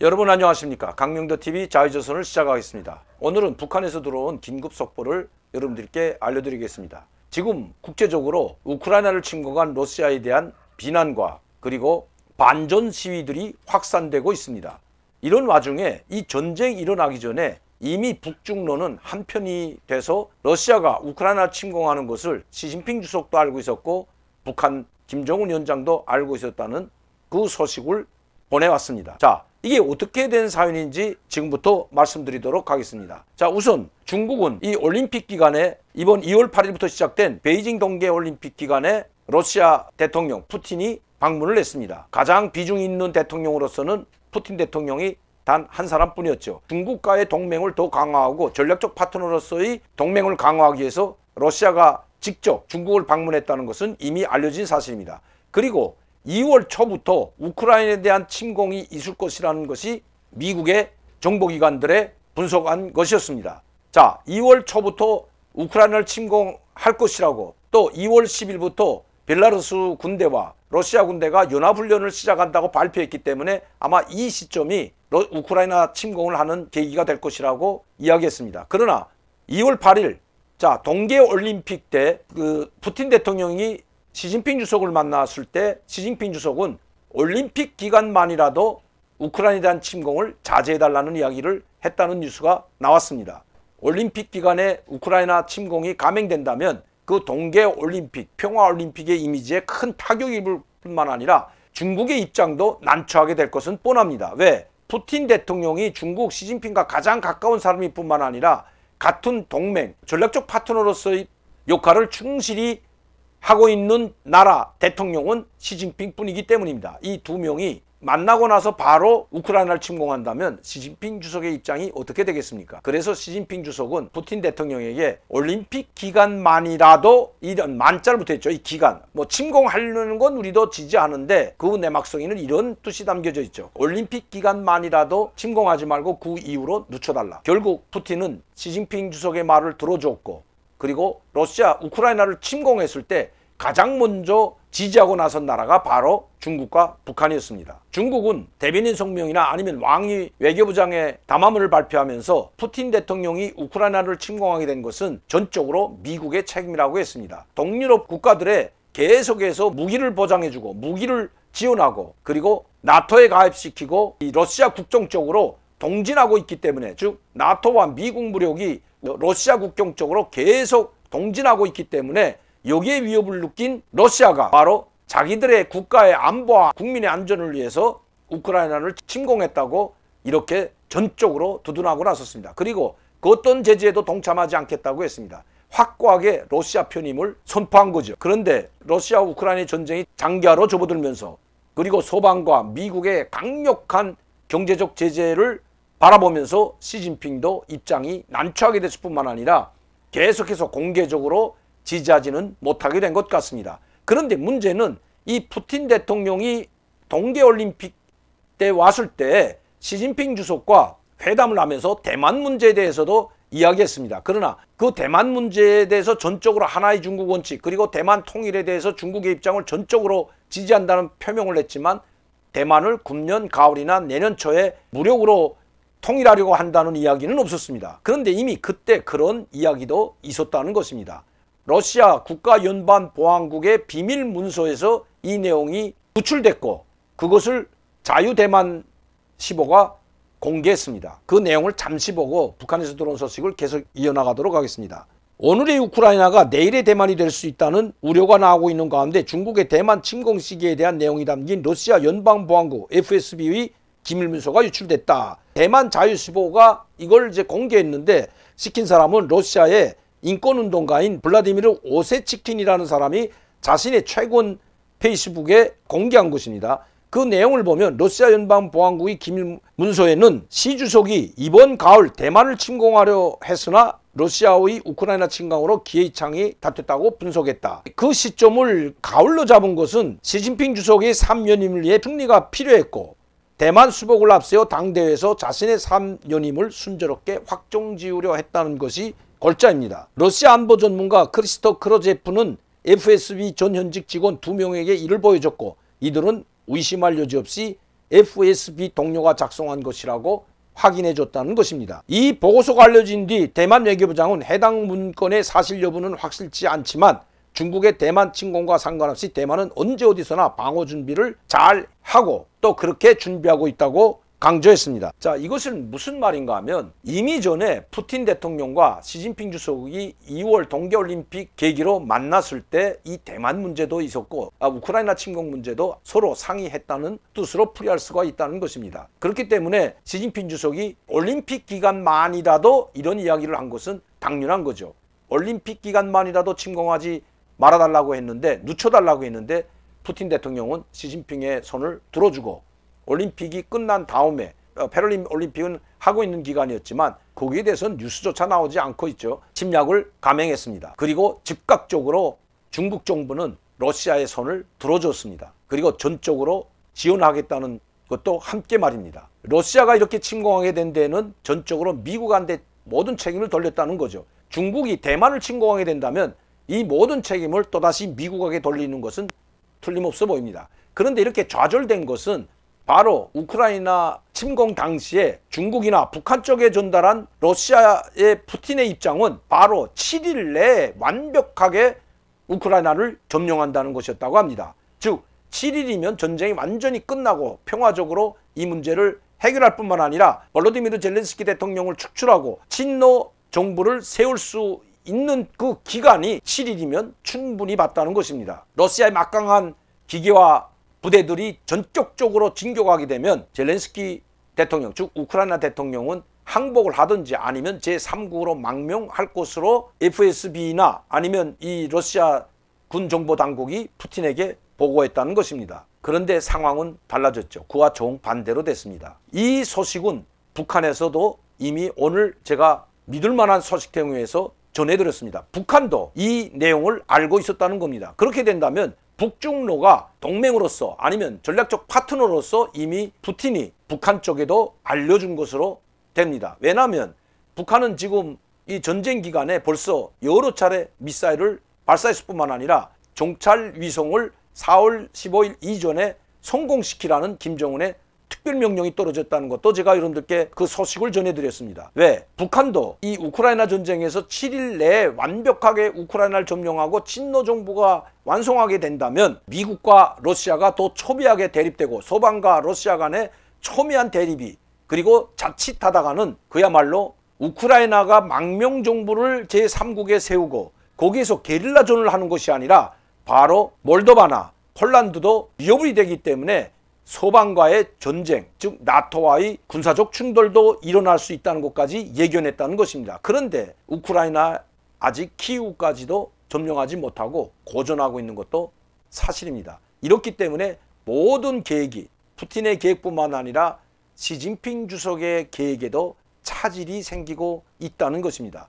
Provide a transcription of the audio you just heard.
여러분 안녕하십니까. 강명도TV 자유조선을 시작하겠습니다. 오늘은 북한에서 들어온 긴급 속보를 여러분들께 알려드리겠습니다. 지금 국제적으로 우크라이나를 침공한 러시아에 대한 비난과 그리고 반전 시위들이 확산되고 있습니다. 이런 와중에 이 전쟁이 일어나기 전에 이미 북중로는 한편이 돼서 러시아가 우크라이나 침공하는 것을 시진핑 주석도 알고 있었고 북한 김정은 위원장도 알고 있었다는 그 소식을 보내왔습니다. 자, 이게 어떻게 된 사연인지 지금부터 말씀드리도록 하겠습니다. 자, 우선 중국은 이 올림픽 기간에 이번 2월 8일부터 시작된 베이징 동계올림픽 기간에 러시아 대통령 푸틴이 방문을 했습니다. 가장 비중 있는 대통령으로서는 푸틴 대통령이 단 한 사람뿐이었죠. 중국과의 동맹을 더 강화하고 전략적 파트너로서의 동맹을 강화하기 위해서 러시아가 직접 중국을 방문했다는 것은 이미 알려진 사실입니다. 그리고 2월 초부터 우크라이나에 대한 침공이 있을 것이라는 것이 미국의 정보기관들의 분석한 것이었습니다. 자, 2월 초부터 우크라이나를 침공할 것이라고 또 2월 10일부터 벨라루스 군대와 러시아 군대가 연합훈련을 시작한다고 발표했기 때문에 아마 이 시점이 우크라이나 침공을 하는 계기가 될 것이라고 이야기했습니다. 그러나 2월 8일 자 동계올림픽 때 그 푸틴 대통령이 시진핑 주석을 만났을 때 시진핑 주석은 올림픽 기간만이라도 우크라이나에 대한 침공을 자제해달라는 이야기를 했다는 뉴스가 나왔습니다. 올림픽 기간에 우크라이나 침공이 감행된다면 그 동계올림픽, 평화올림픽의 이미지에 큰 타격이 입을 뿐만 아니라 중국의 입장도 난처하게 될 것은 뻔합니다. 왜? 푸틴 대통령이 중국 시진핑과 가장 가까운 사람일 뿐만 아니라 같은 동맹, 전략적 파트너로서의 역할을 충실히 하고 있는 나라 대통령은 시진핑 뿐이기 때문입니다. 이 두 명이 만나고 나서 바로 우크라이나를 침공한다면 시진핑 주석의 입장이 어떻게 되겠습니까? 그래서 시진핑 주석은 푸틴 대통령에게 올림픽 기간만이라도 이런 만자를 붙였죠. 이 기간. 뭐 침공하려는 건 우리도 지지하는데 그 내막성에는 이런 뜻이 담겨져 있죠. 올림픽 기간만이라도 침공하지 말고 그 이후로 늦춰달라. 결국 푸틴은 시진핑 주석의 말을 들어줬고 그리고 러시아 우크라이나를 침공했을 때 가장 먼저 지지하고 나선 나라가 바로 중국과 북한이었습니다. 중국은 대변인 성명이나 아니면 왕이 외교부장의 담화문을 발표하면서 푸틴 대통령이 우크라이나를 침공하게 된 것은 전적으로 미국의 책임이라고 했습니다. 동유럽 국가들에 계속해서 무기를 보장해주고 무기를 지원하고 그리고 나토에 가입시키고 이 러시아 국경 쪽으로 동진하고 있기 때문에 즉 나토와 미국 무력이 러시아 국경 쪽으로 계속 동진하고 있기 때문에 여기에 위협을 느낀 러시아가 바로 자기들의 국가의 안보와 국민의 안전을 위해서 우크라이나를 침공했다고 이렇게 전적으로 두둔하고 나섰습니다. 그리고 그 어떤 제재에도 동참하지 않겠다고 했습니다. 확고하게 러시아 편임을 선포한 거죠. 그런데 러시아 우크라이나 전쟁이 장기화로 접어들면서 그리고 서방과 미국의 강력한 경제적 제재를 바라보면서 시진핑도 입장이 난처하게 됐을 뿐만 아니라 계속해서 공개적으로 지지하지는 못하게 된 것 같습니다. 그런데 문제는 이 푸틴 대통령이 동계올림픽 때 왔을 때 시진핑 주석과 회담을 하면서 대만 문제에 대해서도 이야기했습니다. 그러나 그 대만 문제에 대해서 전적으로 하나의 중국 원칙 그리고 대만 통일에 대해서 중국의 입장을 전적으로 지지한다는 표명을 했지만 대만을 금년 가을이나 내년 초에 무력으로 통일하려고 한다는 이야기는 없었습니다. 그런데 이미 그때 그런 이야기도 있었다는 것입니다. 러시아 국가연방보안국의 비밀 문서에서 이 내용이 구출됐고 그것을 자유대만시보가 공개했습니다. 그 내용을 잠시 보고 북한에서 들어온 소식을 계속 이어나가도록 하겠습니다. 오늘의 우크라이나가 내일의 대만이 될 수 있다는 우려가 나오고 있는 가운데 중국의 대만 침공 시기에 대한 내용이 담긴 러시아 연방보안국 FSB의 기밀문서가 유출됐다. 대만 자유시보가 이걸 이제 공개했는데 시킨 사람은 러시아의 인권운동가인 블라디미르 오세치킨이라는 사람이 자신의 최근 페이스북에 공개한 것입니다. 그 내용을 보면 러시아 연방보안국의 기밀문서에는 시 주석이 이번 가을 대만을 침공하려 했으나 러시아의 우크라이나 침공으로 기회창이 닫혔다고 분석했다. 그 시점을 가을로 잡은 것은 시진핑 주석의 3연임을 위해 승리가 필요했고 대만 수복을 앞세워 당대회에서 자신의 3연임을 순조롭게 확정지으려 했다는 것이 골자입니다. 러시아 안보 전문가 크리스토 크로제프는 FSB 전 현직 직원 2명에게 이를 보여줬고 이들은 의심할 여지 없이 FSB 동료가 작성한 것이라고 확인해 줬다는 것입니다. 이 보고서가 알려진 뒤 대만 외교부장은 해당 문건의 사실 여부는 확실치 않지만 중국의 대만 침공과 상관없이 대만은 언제 어디서나 방어 준비를 잘 하고 또 그렇게 준비하고 있다고 강조했습니다. 자, 이것은 무슨 말인가 하면 이미 전에 푸틴 대통령과 시진핑 주석이 2월 동계올림픽 계기로 만났을 때 이 대만 문제도 있었고 우크라이나 침공 문제도 서로 상의했다는 뜻으로 풀이할 수가 있다는 것입니다. 그렇기 때문에 시진핑 주석이 올림픽 기간만이라도 이런 이야기를 한 것은 당연한 거죠. 올림픽 기간만이라도 침공하지 말아달라고 했는데, 늦춰달라고 했는데 푸틴 대통령은 시진핑의 손을 들어주고 올림픽이 끝난 다음에 패럴림픽은 하고 있는 기간이었지만 거기에 대해서는 뉴스조차 나오지 않고 있죠. 침략을 감행했습니다. 그리고 즉각적으로 중국 정부는 러시아의 손을 들어줬습니다. 그리고 전적으로 지원하겠다는 것도 함께 말입니다. 러시아가 이렇게 침공하게 된 데는 전적으로 미국한테 모든 책임을 돌렸다는 거죠. 중국이 대만을 침공하게 된다면 이 모든 책임을 또다시 미국에게 돌리는 것은 틀림없어 보입니다. 그런데 이렇게 좌절된 것은 바로 우크라이나 침공 당시에 중국이나 북한 쪽에 전달한 러시아의 푸틴의 입장은 바로 7일 내에 완벽하게 우크라이나를 점령한다는 것이었다고 합니다. 즉 7일이면 전쟁이 완전히 끝나고 평화적으로 이 문제를 해결할 뿐만 아니라 볼로디미르 젤렌스키 대통령을 축출하고 친러 정부를 세울 수 있는 그 기간이 7일이면 충분히 봤다는 것입니다. 러시아의 막강한 기계와 부대들이 전격적으로 진격하게 되면 젤렌스키 대통령, 즉 우크라이나 대통령은 항복을 하든지 아니면 제3국으로 망명할 것으로 FSB나 아니면 이 러시아 군정보당국이 푸틴에게 보고했다는 것입니다. 그런데 상황은 달라졌죠. 그와 정반대로 됐습니다. 이 소식은 북한에서도 이미 오늘 제가 믿을 만한 소식통에서 전해드렸습니다. 북한도 이 내용을 알고 있었다는 겁니다. 그렇게 된다면 북중로가 동맹으로서 아니면 전략적 파트너로서 이미 푸틴이 북한 쪽에도 알려준 것으로 됩니다. 왜냐하면 북한은 지금 이 전쟁 기간에 벌써 여러 차례 미사일을 발사했을 뿐만 아니라 정찰 위성을 4월 15일 이전에 성공시키라는 김정은의 특별명령이 떨어졌다는 것도 제가 여러분들께 그 소식을 전해드렸습니다. 왜? 북한도 이 우크라이나 전쟁에서 7일 내에 완벽하게 우크라이나를 점령하고 친러 정부가 완성하게 된다면 미국과 러시아가 더 첨예하게 대립되고 서방과 러시아 간의 첨예한 대립이 그리고 자칫하다가는 그야말로 우크라이나가 망명정부를 제3국에 세우고 거기에서 게릴라전을 하는 것이 아니라 바로 몰도바나 폴란드도 위협이 되기 때문에 서방과의 전쟁, 즉 나토와의 군사적 충돌도 일어날 수 있다는 것까지 예견했다는 것입니다. 그런데 우크라이나 아직 키이우까지도 점령하지 못하고 고전하고 있는 것도 사실입니다. 이렇기 때문에 모든 계획이 푸틴의 계획뿐만 아니라 시진핑 주석의 계획에도 차질이 생기고 있다는 것입니다.